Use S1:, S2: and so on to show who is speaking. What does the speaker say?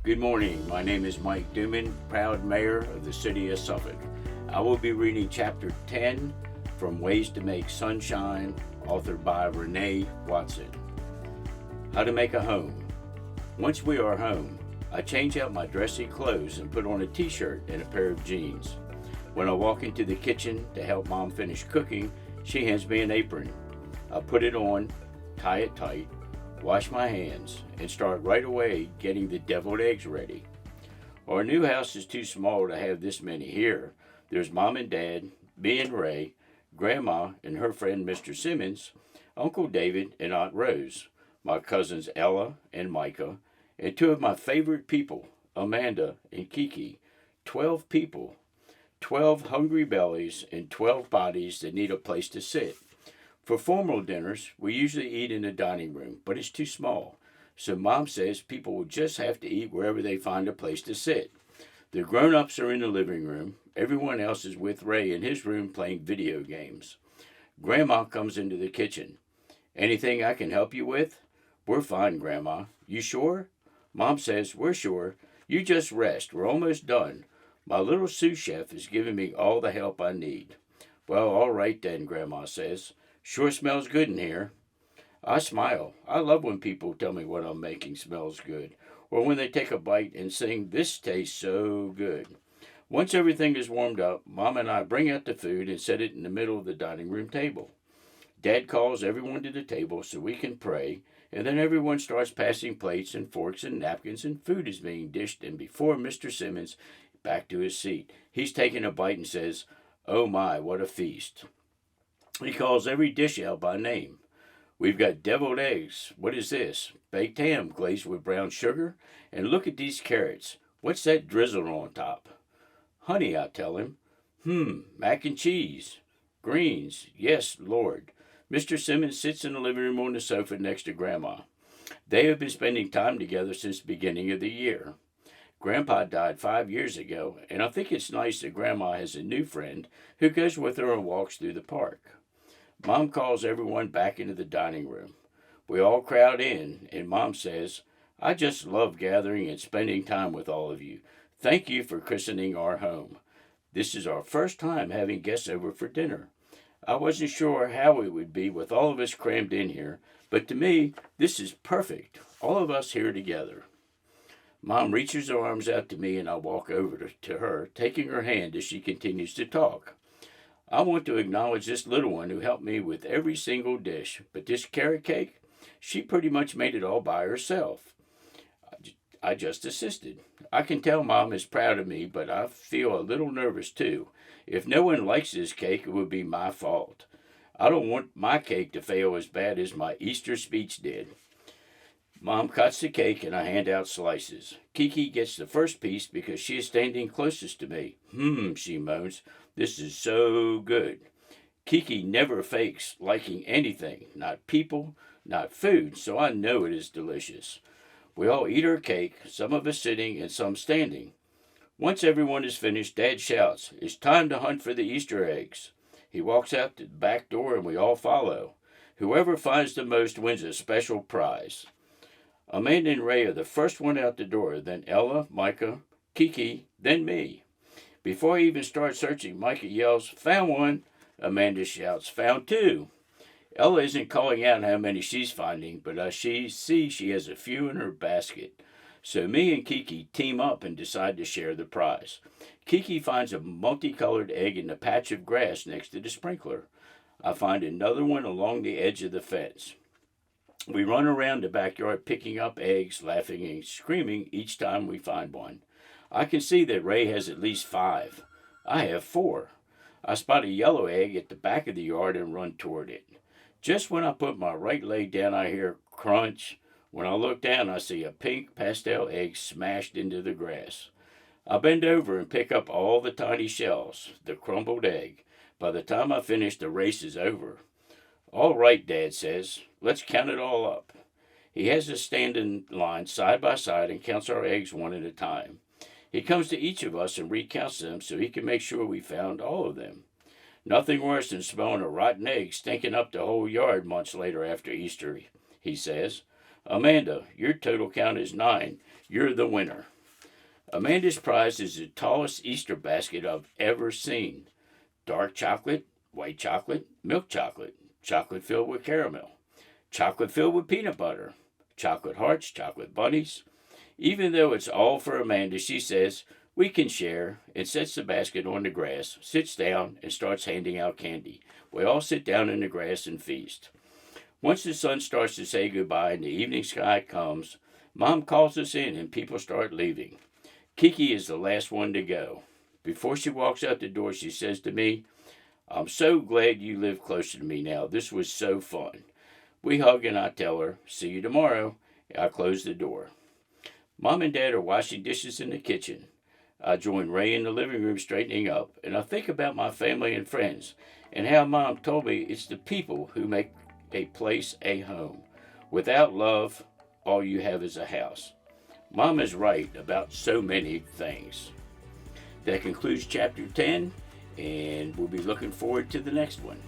S1: Good morning. My name is Mike Duman, proud mayor of the city of Suffolk. I will be reading chapter 10 from Ways to Make Sunshine, authored by Renee Watson. How to make a home. Once we are home, I change out my dressy clothes and put on a t-shirt and a pair of jeans. When I walk into the kitchen to help Mom finish cooking, she hands me an apron. I put it on, tie it tight, wash my hands, and start right away getting the deviled eggs ready. Our new house is too small to have this many here. There's Mom and Dad, me and Ray, Grandma and her friend Mr. Simmons, Uncle David and Aunt Rose, my cousins Ella and Micah, and two of my favorite people, Amanda and Kiki. 12 people, 12 hungry bellies, and 12 bodies that need a place to sit. For formal dinners, we usually eat in the dining room, but it's too small. So Mom says people will just have to eat wherever they find a place to sit. The grown-ups are in the living room. Everyone else is with Ray in his room playing video games. Grandma comes into the kitchen. Anything I can help you with? We're fine, Grandma. You sure? Mom says, we're sure. You just rest. We're almost done. My little sous chef is giving me all the help I need. Well, all right then, Grandma says. Sure smells good in here. I smile. I love when people tell me what I'm making smells good, or when they take a bite and sing, this tastes so good. Once everything is warmed up, Mom and I bring out the food and set it in the middle of the dining room table. Dad calls everyone to the table so we can pray, and then everyone starts passing plates and forks and napkins, and food is being dished, and before Mr. Simmons back to his seat, he's taking a bite and says, oh my, what a feast. He calls every dish out by name. We've got deviled eggs. What is this? Baked ham glazed with brown sugar? And look at these carrots. What's that drizzled on top? Honey, I tell him. Mac and cheese. Greens. Yes, Lord. Mr. Simmons sits in the living room on the sofa next to Grandma. They have been spending time together since the beginning of the year. Grandpa died 5 years ago, and I think it's nice that Grandma has a new friend who goes with her on walks through the park. Mom calls everyone back into the dining room. We all crowd in, and Mom says, I just love gathering and spending time with all of you. Thank you for christening our home. This is our first time having guests over for dinner. I wasn't sure how it would be with all of us crammed in here, but to me, this is perfect. All of us here together. Mom reaches her arms out to me, and I walk over to her, taking her hand as she continues to talk. I want to acknowledge this little one who helped me with every single dish, but this carrot cake, she pretty much made it all by herself. I just assisted. I can tell Mom is proud of me, but I feel a little nervous too. If no one likes this cake, it would be my fault. I don't want my cake to fail as bad as my Easter speech did. Mom cuts the cake and I hand out slices. Kiki gets the first piece because she is standing closest to me. She moans. This is so good. Kiki never fakes liking anything, not people, not food, so I know it is delicious. We all eat our cake, some of us sitting and some standing. Once everyone is finished, Dad shouts, it's time to hunt for the Easter eggs. He walks out the back door and we all follow. Whoever finds the most wins a special prize. Amanda and Ray are the first one out the door, then Ella, Micah, Kiki, then me. Before I even start searching, Micah yells, found one. Amanda shouts, found two. Ella isn't calling out how many she's finding, but I see she has a few in her basket. So me and Kiki team up and decide to share the prize. Kiki finds a multicolored egg in the patch of grass next to the sprinkler. I find another one along the edge of the fence. We run around the backyard picking up eggs, laughing and screaming each time we find one. I can see that Ray has at least 5. I have 4. I spot a yellow egg at the back of the yard and run toward it. Just when I put my right leg down, I hear crunch. When I look down, I see a pink pastel egg smashed into the grass. I bend over and pick up all the tiny shells, the crumbled egg. By the time I finish, the race is over. All right, Dad says. Let's count it all up. He has us stand in line side by side and counts our eggs one at a time. He comes to each of us and recounts them so he can make sure we found all of them. Nothing worse than smelling a rotten egg stinking up the whole yard months later after Easter, he says. Amanda, your total count is 9. You're the winner. Amanda's prize is the tallest Easter basket I've ever seen. Dark chocolate, white chocolate, milk chocolate, chocolate filled with caramel, chocolate filled with peanut butter, chocolate hearts, chocolate bunnies. Even though it's all for Amanda, she says, we can share, and sets the basket on the grass, sits down, and starts handing out candy. We all sit down in the grass and feast. Once the sun starts to say goodbye and the evening sky comes, Mom calls us in and people start leaving. Kiki is the last one to go. Before she walks out the door, she says to me, I'm so glad you live closer to me now. This was so fun. We hug and I tell her, see you tomorrow. I close the door. Mom and Dad are washing dishes in the kitchen. I join Ray in the living room straightening up, and I think about my family and friends, and how Mom told me it's the people who make a place a home. Without love, all you have is a house. Mom is right about so many things. That concludes chapter 10, and we'll be looking forward to the next one.